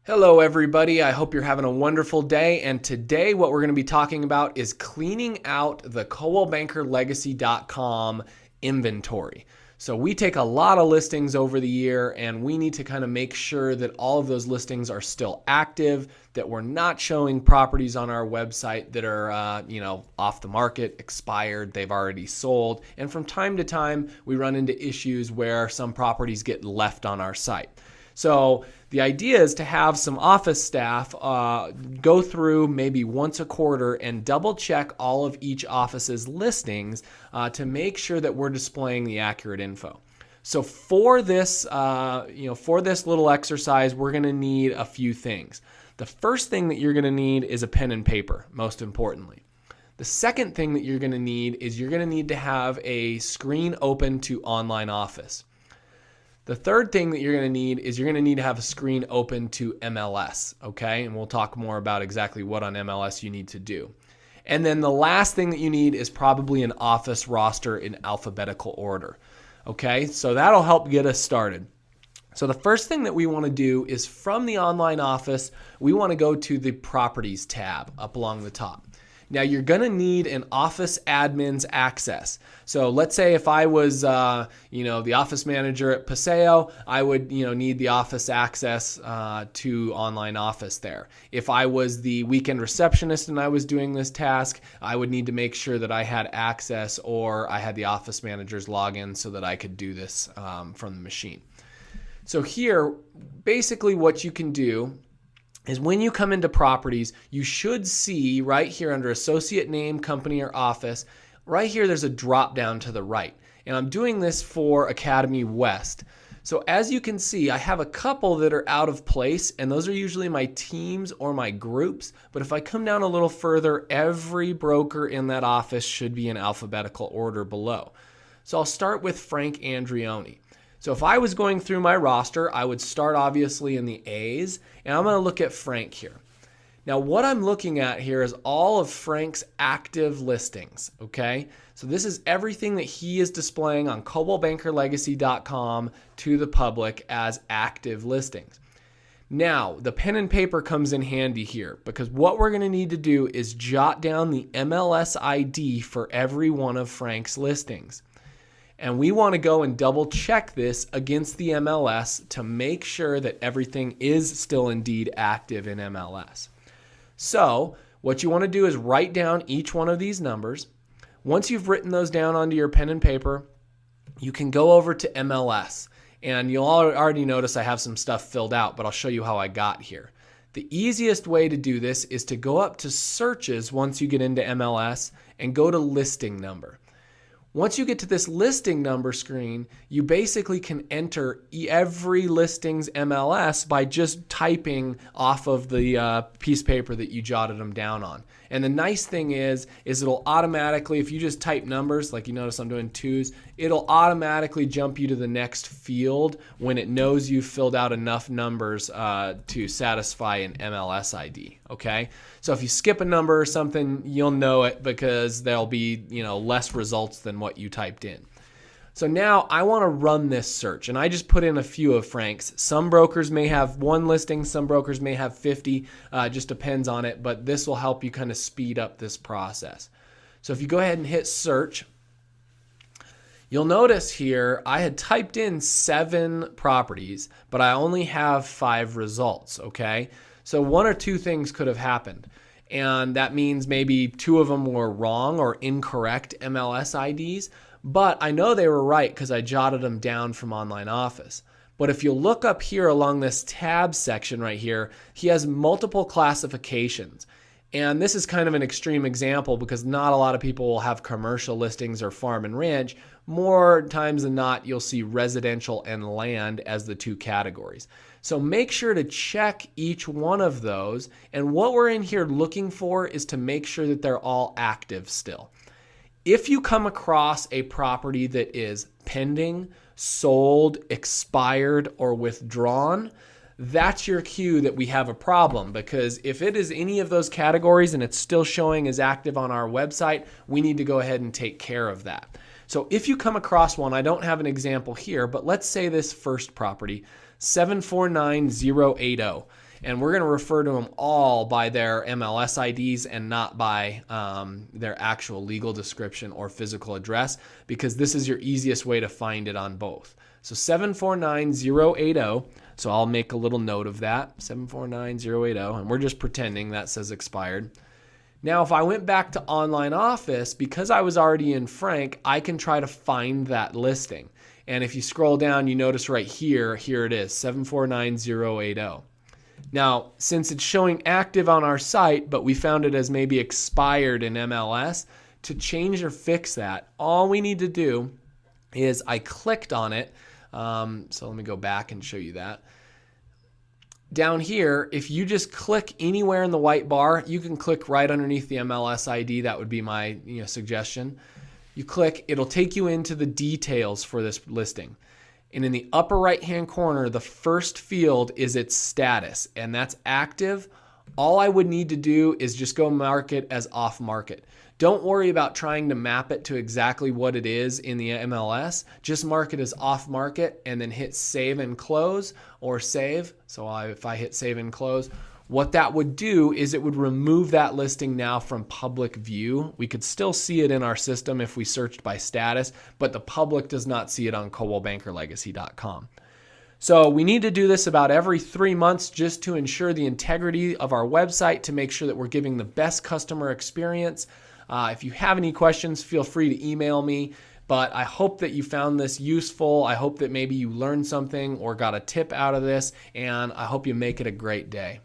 Hello, everybody. I hope you're having a wonderful day. And today, what we're going to be talking about is cleaning out the coldwellbankerlegacy.com inventory. So, we take a lot of listings over the year, and we need to kind of make sure that all of those listings are still active, that we're not showing properties on our website that are, off the market, expired, they've already sold. And from time to time, we run into issues where some properties get left on our site. So the idea is to have some office staff go through maybe once a quarter and double check all of each office's listings to make sure that we're displaying the accurate info. So for this, for this little exercise, we're going to need a few things. The first thing that you're going to need is a pen and paper, most importantly. The second thing that you're going to need is you're going to need to have a screen open to Online Office. The third thing that you're going to need is you're going to need to have a screen open to MLS, okay? And we'll talk more about exactly what on MLS you need to do. And then the last thing that you need is probably an office roster in alphabetical order, okay? So that'll help get us started. So the first thing that we want to do is from the Online Office, we want to go to the Properties tab up along the top. Now you're going to need an office admin's access. So let's say if I was, the office manager at Paseo, I would, need the office access to Online Office there. If I was the weekend receptionist and I was doing this task, I would need to make sure that I had access or I had the office manager's login so that I could do this from the machine. So here, basically what you can do is when you come into properties, you should see right here under associate name, company, or office, right here there's a drop down to the right. And I'm doing this for Academy West. So as you can see, I have a couple that are out of place, and those are usually my teams or my groups. But if I come down a little further, every broker in that office should be in alphabetical order below. So I'll start with Frank Andrioni. So if I was going through my roster, I would start obviously in the A's, and I'm going to look at Frank here. Now what I'm looking at here is all of Frank's active listings, okay? So this is everything that he is displaying on coldwellbankerlegacy.com to the public as active listings. Now, the pen and paper comes in handy here because what we're going to need to do is jot down the MLS ID for every one of Frank's listings. And we want to go and double check this against the MLS to make sure that everything is still indeed active in MLS. So what you want to do is write down each one of these numbers. Once you've written those down onto your pen and paper, you can go over to MLS. And you'll already notice I have some stuff filled out, but I'll show you how I got here. The easiest way to do this is to go up to searches once you get into MLS and go to listing number. Once you get to this listing number screen, you basically can enter every listing's MLS by just typing off of the piece of paper that you jotted them down on. And the nice thing is it'll automatically, if you just type numbers, like you notice I'm doing 2s, it'll automatically jump you to the next field when it knows you've filled out enough numbers to satisfy an MLS ID, okay? So if you skip a number or something, you'll know it because there'll be, less results than what you typed in. So now I want to run this search, and I just put in a few of Frank's. Some brokers may have one listing, some brokers may have 50, just depends on it, but this will help you kind of speed up this process. So if you go ahead and hit search, you'll notice here I had typed in 7 properties, but I only have 5 results, okay? So one or two things could have happened. And that means maybe 2 of them were wrong or incorrect MLS IDs, but I know they were right because I jotted them down from Online Office. But if you look up here along this tab section right here, he has multiple classifications. And this is kind of an extreme example because not a lot of people will have commercial listings or farm and ranch. More times than not, you'll see residential and land as the 2 categories. So make sure to check each one of those. And what we're in here looking for is to make sure that they're all active still. If you come across a property that is pending, sold, expired, or withdrawn, that's your cue that we have a problem, because if it is any of those categories and it's still showing as active on our website, we need to go ahead and take care of that. So if you come across one, I don't have an example here, but let's say this first property, 749080, And we're going to refer to them all by their MLS IDs and not by their actual legal description or physical address, because this is your easiest way to find it on both. So 749080. So I'll make a little note of that, 749080, and we're just pretending that says expired. Now, if I went back to Online Office, because I was already in Frank, I can try to find that listing. And if you scroll down, you notice right here, here it is, 749080. Now, since it's showing active on our site, but we found it as maybe expired in MLS, to change or fix that, all we need to do is I clicked on it. So let me go back and show you that. Down here, if you just click anywhere in the white bar, you can click right underneath the MLS ID. That would be my suggestion. You click, it'll take you into the details for this listing. And in the upper right-hand corner, the first field is its status, and that's active. All I would need to do is just go mark it as off market. Don't worry about trying to map it to exactly what it is in the MLS. Just mark it as off market and then hit save and close or save. So if I hit save and close, what that would do is it would remove that listing now from public view. We could still see it in our system if we searched by status, but the public does not see it on ColdwellBankerLegacy.com. So we need to do this about every 3 months just to ensure the integrity of our website, to make sure that we're giving the best customer experience. If you have any questions, feel free to email me. But I hope that you found this useful. I hope that maybe you learned something or got a tip out of this, and I hope you make it a great day.